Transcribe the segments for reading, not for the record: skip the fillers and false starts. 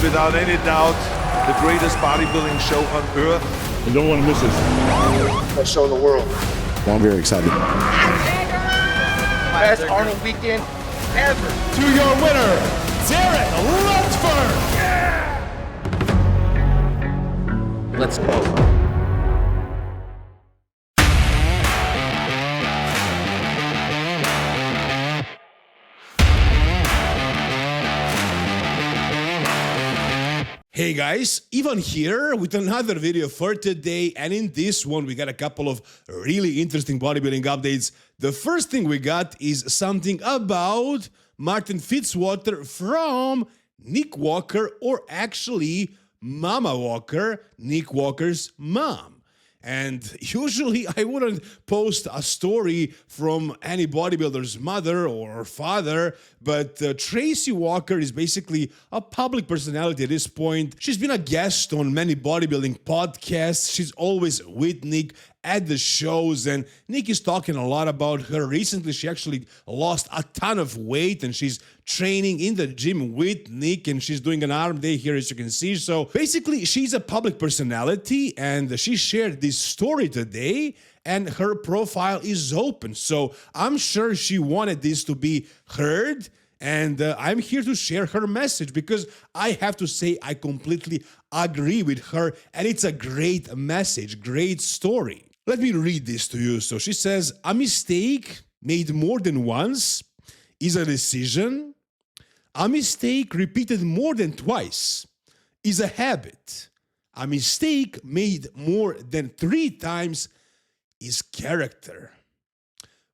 without any doubt, the greatest bodybuilding show on earth. You don't want to miss this. Best show in the world. I'm very excited. Best Arnold weekend ever. To your winner, Derek Lunsford. Let's go. Hey guys, Ivan here with another video for today, and in this one we got a couple of really interesting bodybuilding updates. The first thing we got is something about Martin Fitzwater from Nick Walker, or actually Mama Walker, Nick Walker's mom. And usually I wouldn't post a story from any bodybuilder's mother or father, but Tracy Walker is basically a public personality at this point. She's been a guest on many bodybuilding podcasts. She's always with Nick at the shows, and Nick is talking a lot about her. Recently, she actually lost a ton of weight, and she's training in the gym with Nick, and she's doing an arm day here, as you can see. So basically, she's a public personality, and she shared this story today, and her profile is open. So I'm sure she wanted this to be heard, and I'm here to share her message because I have to say I completely agree with her, and it's a great message, great story. Let me read this to you. So she says, a mistake made more than once is a decision. A mistake repeated more than twice is a habit. A mistake made more than 3 times is character.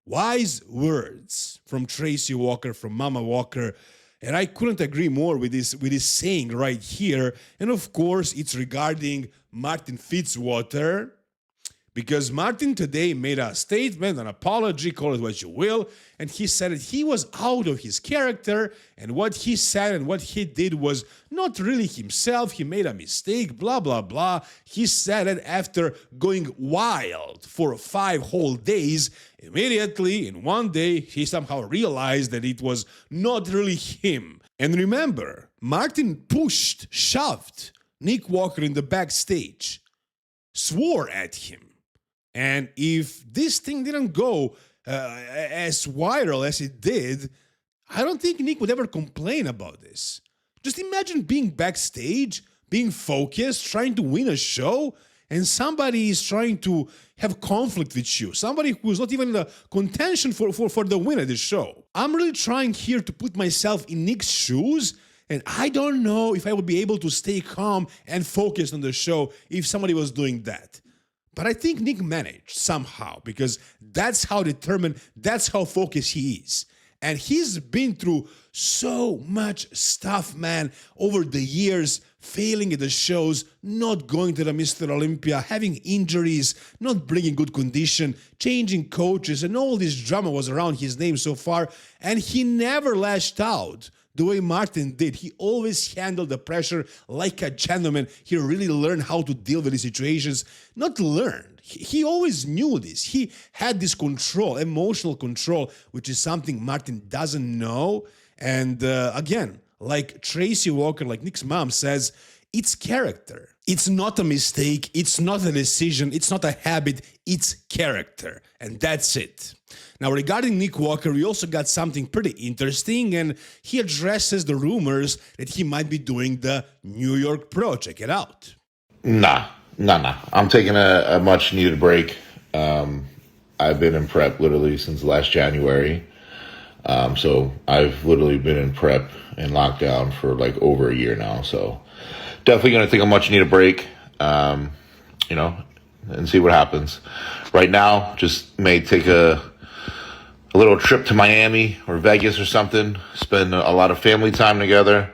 Wise words from Tracy Walker, from Mama Walker. And I couldn't agree more with this saying right here. And of course, it's regarding Martin Fitzwater, because Martin today made a statement, an apology, call it what you will, and he said that he was out of his character, and what he said and what he did was not really himself. He made a mistake, blah, blah, blah. He said it after going wild for 5 whole days. Immediately, in one day, he somehow realized that it was not really him. And remember, Martin pushed, shoved Nick Walker in the backstage, swore at him. And if this thing didn't go as viral as it did, I don't think Nick would ever complain about this. Just imagine being backstage, being focused, trying to win a show, and somebody is trying to have conflict with you. Somebody who's not even in the contention for the win of this show. I'm really trying here to put myself in Nick's shoes, and I don't know if I would be able to stay calm and focused on the show if somebody was doing that. But I think Nick managed somehow, because that's how determined, that's how focused he is. And he's been through so much stuff, man, over the years, failing at the shows, not going to the Mr. Olympia, having injuries, not bringing good condition, changing coaches, and all this drama was around his name so far. And he never lashed out the way Martin did. He always handled the pressure like a gentleman. He really learned how to deal with these situations. Not learned. He always knew this. He had this control, emotional control, which is something Martin doesn't know. And again, like Tracy Walker, like Nick's mom says, it's character. It's not a mistake. It's not a decision. It's not a habit. It's character. And that's it. Now, regarding Nick Walker, we also got something pretty interesting, and he addresses the rumors that he might be doing the New York Pro. Check it out. Nah. I'm taking a much needed break. I've been in prep literally since last January. So I've literally been in prep and lockdown for like over a year now. So definitely going to take a much needed break, and see what happens. Right now, just may take a little trip to Miami or Vegas or something, spend a lot of family time together,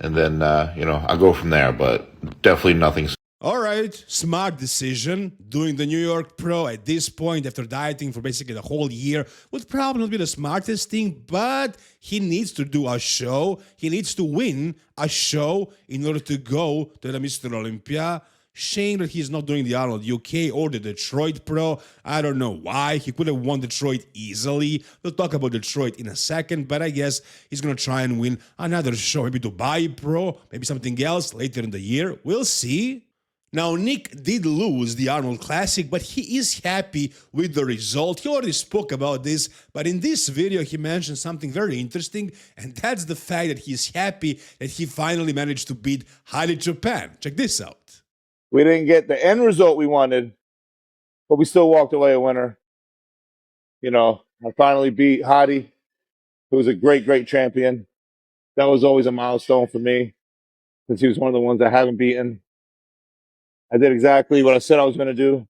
and then, I'll go from there, but definitely nothing. All right, smart decision. Doing the New York Pro at this point after dieting for basically the whole year would probably not be the smartest thing, but he needs to do a show. He needs to win a show in order to go to the Mr. Olympia. Shame that he's not doing the Arnold UK or the Detroit Pro. I don't know why. He could have won Detroit easily. We'll talk about Detroit in a second, but I guess he's going to try and win another show. Maybe Dubai Pro, maybe something else later in the year. We'll see. Now, Nick did lose the Arnold Classic, but he is happy with the result. He already spoke about this, but in this video, he mentioned something very interesting, and that's the fact that he's happy that he finally managed to beat Hadi Choopan. Check this out. We didn't get the end result we wanted, but we still walked away a winner. You know, I finally beat Hadi, who was a great, great champion. That was always a milestone for me, since he was one of the ones I haven't beaten. I did exactly what I said I was going to do.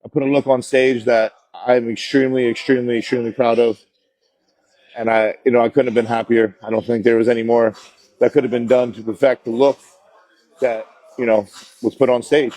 I put a look on stage that I'm extremely, extremely, extremely proud of. And I couldn't have been happier. I don't think there was any more that could have been done to perfect the look that, was put on stage.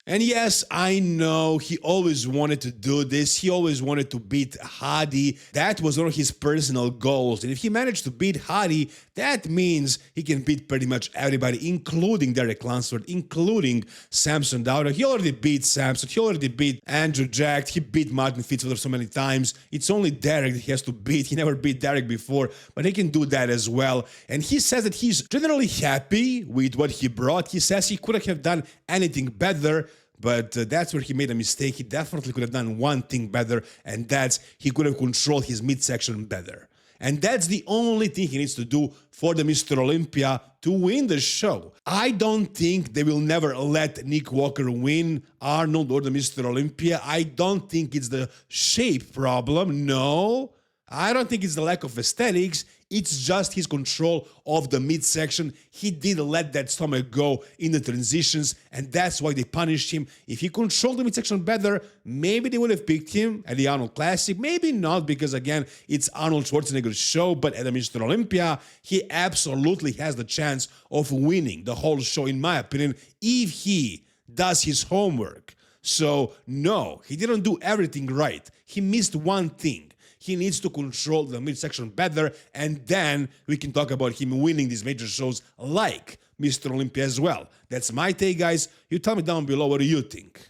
And yes, I know he always wanted to do this. He always wanted to beat Hadi. That was one of his personal goals. And if he managed to beat Hadi, that means he can beat pretty much everybody, including Derek Lunsford, including Samson Dowder. He already beat Samson. He already beat Andrew Jack. He beat Martin Fitzwater so many times. It's only Derek that he has to beat. He never beat Derek before, but he can do that as well. And he says that he's generally happy with what he brought. He says he couldn't have done anything better. But that's where he made a mistake. He definitely could have done one thing better, and that's he could have controlled his midsection better. And that's the only thing he needs to do for the Mr. Olympia to win the show. I don't think they will never let Nick Walker win Arnold or the Mr. Olympia. I don't think it's the shape problem. No, I don't think it's the lack of aesthetics. It's just his control of the midsection. He did let that stomach go in the transitions, and that's why they punished him. If he controlled the midsection better, maybe they would have picked him at the Arnold Classic. Maybe not, because again, it's Arnold Schwarzenegger's show, but at the Mr. Olympia, he absolutely has the chance of winning the whole show, in my opinion, if he does his homework. So, no, he didn't do everything right. He missed one thing. He needs to control the midsection better, and then we can talk about him winning these major shows like Mr. Olympia as well. That's my take, guys. You tell me down below, what do you think?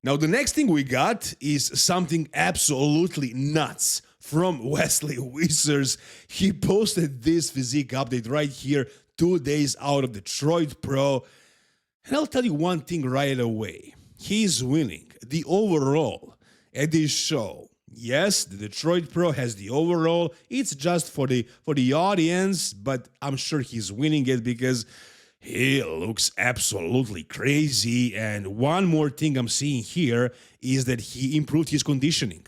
Now, the next thing we got is something absolutely nuts from Wesley Wissers. He posted this physique update right here, 2 days out of Detroit Pro. And I'll tell you one thing right away. He's winning the overall at this show. Yes, the Detroit Pro has the overall. It's just for the audience, but I'm sure he's winning it because he looks absolutely crazy. And one more thing I'm seeing here is that he improved his conditioning.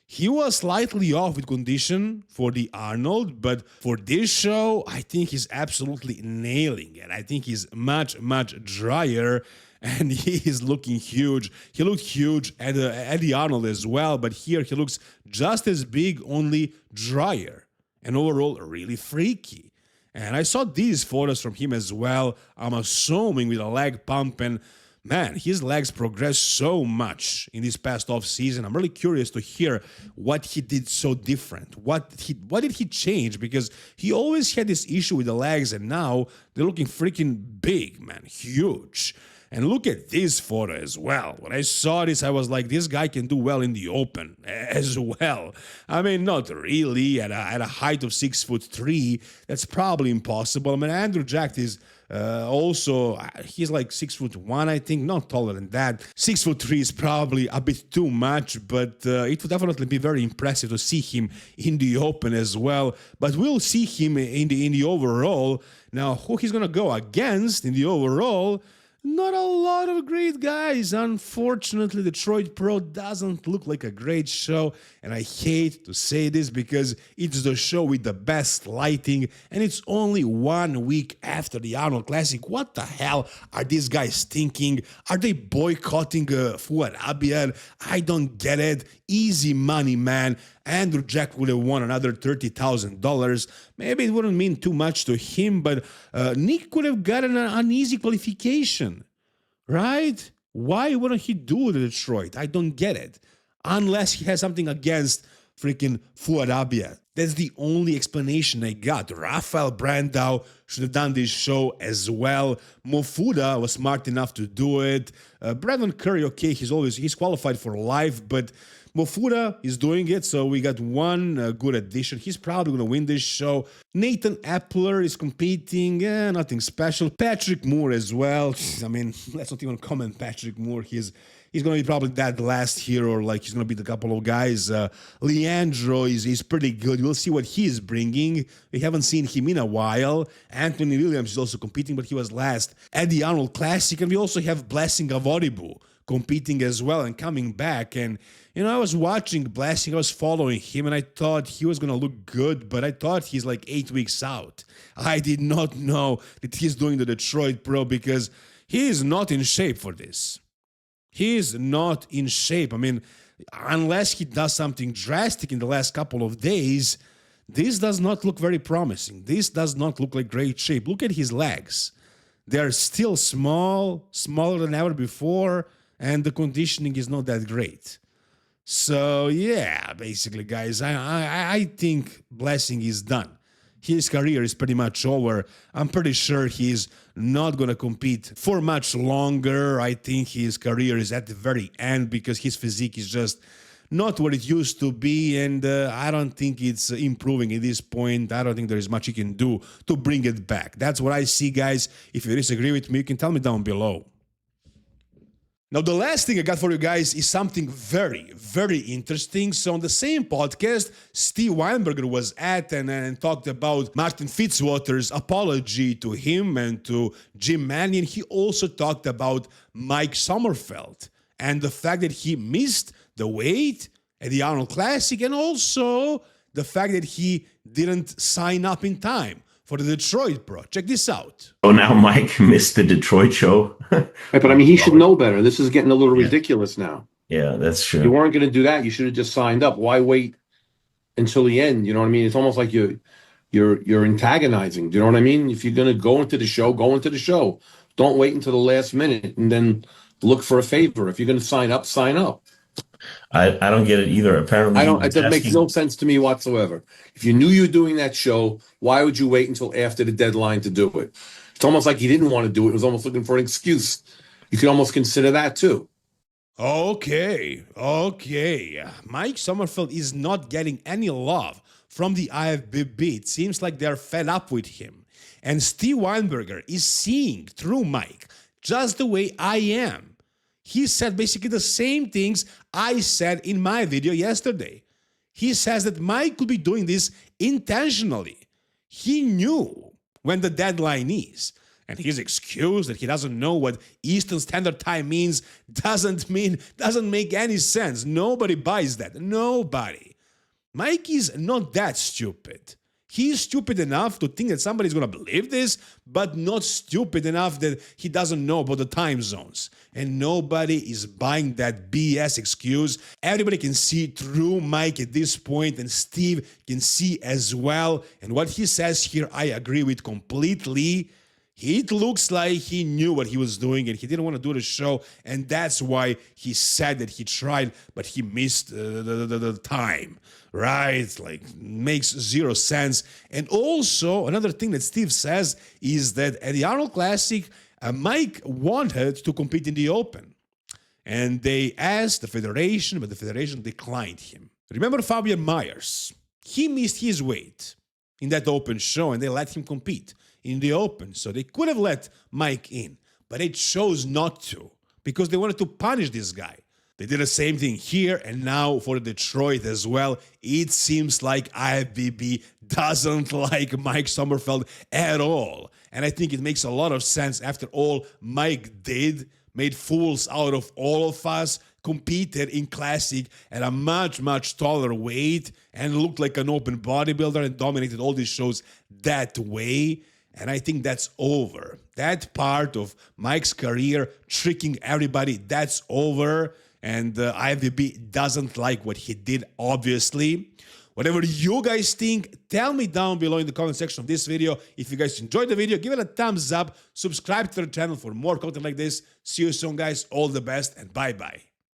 He was slightly off with condition for the Arnold, but for this show, I think he's absolutely nailing it. I think he's much, much drier. And he is looking huge. He looked huge at the Arnold as well, but here he looks just as big, only drier. And overall, really freaky. And I saw these photos from him as well. I'm assuming with a leg pump, and man, his legs progressed so much in this past off season. I'm really curious to hear what he did so different. What did he change? Because he always had this issue with the legs, and now they're looking freaking big, man, huge. And look at this photo as well. When I saw this, I was like, this guy can do well in the open as well. I mean, not really at a height of 6'3". That's probably impossible. I mean, Andrew Jack is also, he's like 6'1", I think, not taller than that. 6'3" is probably a bit too much, but it would definitely be very impressive to see him in the open as well. But we'll see him in the overall. Now, who he's gonna go against in the overall? Not a lot of great guys. Unfortunately, Detroit Pro doesn't look like a great show, and I hate to say this because it's the show with the best lighting, and it's only 1 week after the Arnold Classic. What the hell are these guys thinking? Are they boycotting Fuad Abiad? I don't get it. Easy money, man. Andrew Jack would have won another $30,000. Maybe it wouldn't mean too much to him, but Nick could have gotten an easy qualification, right? Why wouldn't he do the Detroit? I don't get it. Unless he has something against freaking Fuad Abiad. That's the only explanation I got. Rafael Brandao should have done this show as well. Mofuda was smart enough to do it. Brandon Curry, okay, he's qualified for life, but Mofuda is doing it, so we got one good addition. He's probably going to win this show. Nathan Epler is competing, nothing special. Patrick Moore as well. I mean, let's not even comment Patrick Moore. He's going to be probably that last hero, like he's going to be the couple of guys. Leandro is pretty good. We'll see what he's bringing. We haven't seen him in a while. Anthony Williams is also competing, but he was last at the Arnold Classic. And we also have Blessing Avodibu competing as well and coming back. And, you know, I was watching Blessing, I was following him, and I thought he was going to look good, but I thought he's like 8 weeks out. I did not know that he's doing the Detroit Pro because he is not in shape for this. He is not in shape. I mean, unless he does something drastic in the last couple of days, this does not look very promising. This does not look like great shape. Look at his legs. They're still small, smaller than ever before, and the conditioning is not that great. So, yeah, basically, guys, I think Blessing is done. His career is pretty much over. I'm pretty sure he's not going to compete for much longer. I think his career is at the very end because his physique is just not what it used to be, and I don't think it's improving at this point. I don't think there is much he can do to bring it back. That's what I see, guys. If you disagree with me, you can tell me down below. Now, the last thing I got for you guys is something very, very interesting. So on the same podcast, Steve Weinberger was at and talked about Martin Fitzwater's apology to him and to Jim Mannion. He also talked about Mike Sommerfeld and the fact that he missed the weight at the Arnold Classic, and also the fact that he didn't sign up in time for the Detroit Pro. Check this out. Oh, now Mike missed the Detroit show. Right, but I mean, he should know better. This is getting a little ridiculous now. Yeah, that's true. You weren't going to do that. You should have just signed up. Why wait until the end? You know what I mean? It's almost like you're antagonizing. Do you know what I mean? If you're going to go into the show, go into the show. Don't wait until the last minute and then look for a favor. If you're going to sign up, sign up. I don't get it either. Apparently, That makes no sense to me whatsoever. If you knew you were doing that show, why would you wait until after the deadline to do it? It's almost like he didn't want to do it. He was almost looking for an excuse. You could almost consider that too. Okay. Mike Sommerfeld is not getting any love from the IFBB. It seems like they're fed up with him. And Steve Weinberger is seeing through Mike just the way I am. He said basically the same things I said in my video yesterday. He says that Mike could be doing this intentionally. He knew when the deadline is. And his excuse that he doesn't know what Eastern Standard Time means doesn't make any sense. Nobody buys that. Nobody. Mike is not that stupid. He's stupid enough to think that somebody's going to believe this, but not stupid enough that he doesn't know about the time zones. And nobody is buying that BS excuse. Everybody can see through Mike at this point, and Steve can see as well. And what he says here, I agree with completely. It looks like he knew what he was doing and he didn't want to do the show, and that's why he said that he tried, but he missed the time, right? Like, makes zero sense. And also, another thing that Steve says is that at the Arnold Classic, Mike wanted to compete in the Open, and they asked the Federation, but the Federation declined him. Remember Fabian Myers? He missed his weight in that Open show, and they let him compete in the Open. So they could have let Mike in, but they chose not to because they wanted to punish this guy. They did the same thing here, and now for Detroit as well. It seems like IFBB doesn't like Mike Sommerfeld at all. And I think it makes a lot of sense after all Mike did, made fools out of all of us, competed in Classic at a much, much taller weight, and looked like an open bodybuilder and dominated all these shows that way. And I think that's over. That part of Mike's career, tricking everybody, that's over. And IFBB doesn't like what he did, obviously. Whatever you guys think, tell me down below in the comment section of this video. If you guys enjoyed the video, give it a thumbs up. Subscribe to the channel for more content like this. See you soon, guys. All the best, and bye-bye.